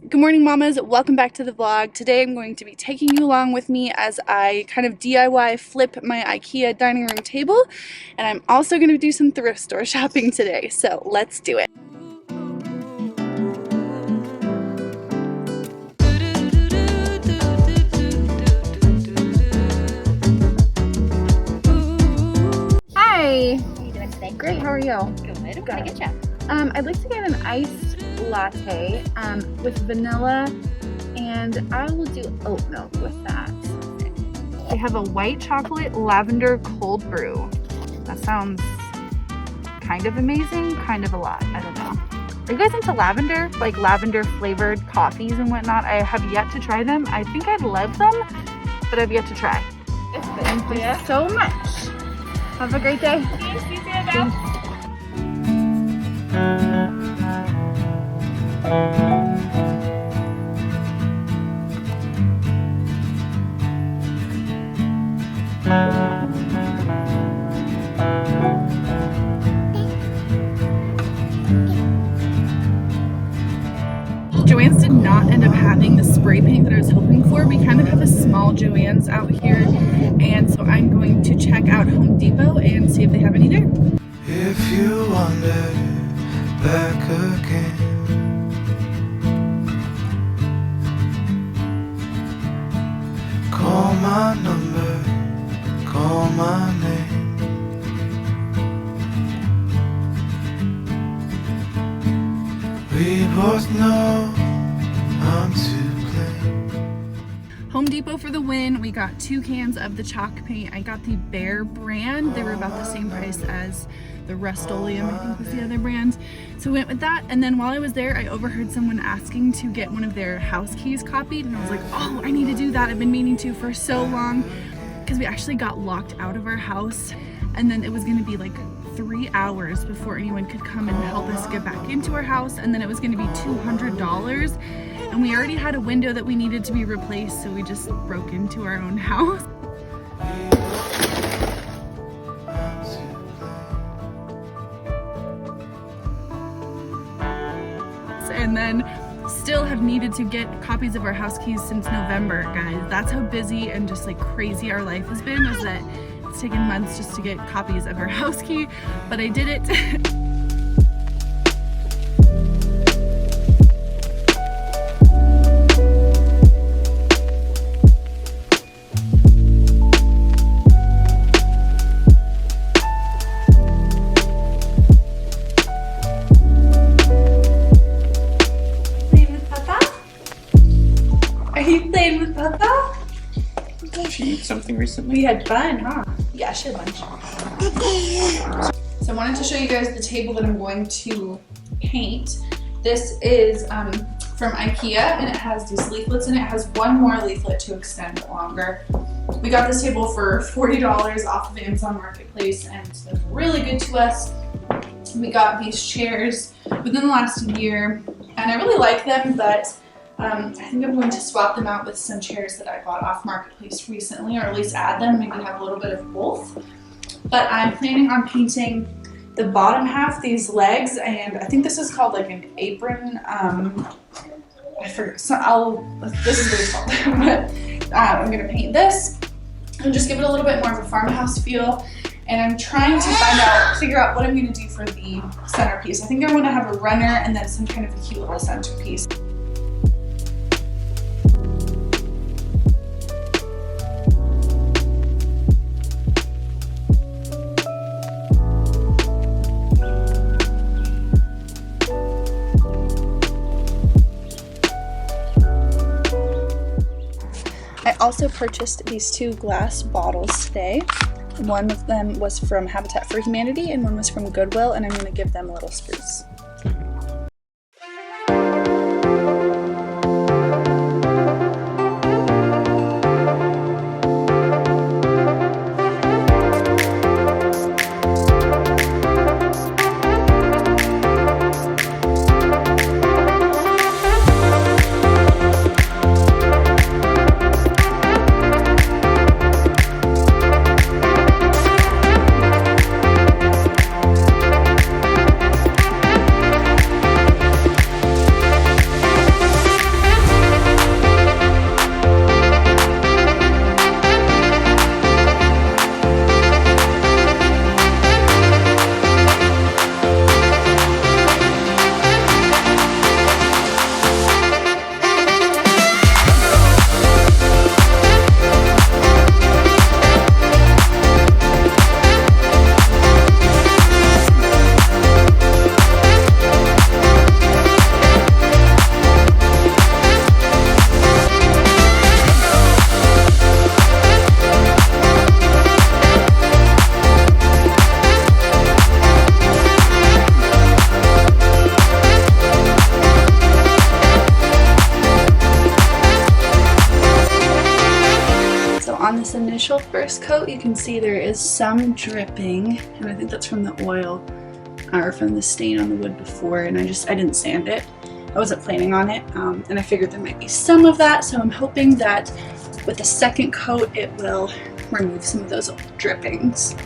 Good morning, mamas. Welcome back to the vlog. Today I'm going to be taking you along with me as I kind of DIY flip my IKEA dining room table, and I'm also going to do some thrift store shopping today, so let's do it. Hi! How are you doing today? Great, how are you? Good. What can I get you? I'd like to get an iced latte with vanilla, and I will do oat milk with that. They have a white chocolate lavender cold brew. That sounds kind of amazing, kind of a lot. I don't know. Are you guys into lavender? Like lavender flavored coffees and whatnot? I have yet to try them. I think I'd love them, but I've yet to try. Thank you so much. Have a great day. Thanks. Joann's did not end up having the spray paint that I was hoping for. We kind of have a small Joann's out here, and so I'm going to check out Home Depot and see if they have any there. If you wander back again, call my number, call my name. We both know I'm to blame. Home Depot for the win. We got 2 cans of the chalk paint. I got the Bear brand. They were about the same price as the Rust-Oleum, I think was the other brand. So we went with that, and then while I was there, I overheard someone asking to get one of their house keys copied, and I was like, oh, I need to do that. I've been meaning to for so long, because we actually got locked out of our house, and then it was gonna be like 3 hours before anyone could come and help us get back into our house, and then it was gonna be $200, and we already had a window that we needed to be replaced, so we just broke into our own house. And then still have needed to get copies of our house keys since November, guys. That's how busy and just like crazy our life has been, is that it's taken months just to get copies of our house key, but I did it. She eat something recently? We had fun, huh? Yeah, she had lunch. So I wanted to show you guys the table that I'm going to paint. This is from IKEA, and it has these leaflets in it. It has one more leaflet to extend longer. We got this table for $40 off of Amazon Marketplace, and it's been really good to us. We got these chairs within the last year, and I really like them, but I think I'm going to swap them out with some chairs that I bought off Marketplace recently, or at least add them, maybe have a little bit of both. But I'm planning on painting the bottom half, these legs, and I think this is called like an apron. I forget, so this is what it's called. But I'm gonna paint this and just give it a little bit more of a farmhouse feel. And I'm trying to figure out what I'm gonna do for the centerpiece. I think I wanna have a runner and then some kind of a cute little centerpiece. I also purchased these 2 glass bottles today. One of them was from Habitat for Humanity and one was from Goodwill, and I'm going to give them a little spruce. this initial first coat, you can see there is some dripping, and I think that's from the oil or from the stain on the wood before, and I didn't sand it. I wasn't planning on it, and I figured there might be some of that, so I'm hoping that with the second coat it will remove some of those drippings.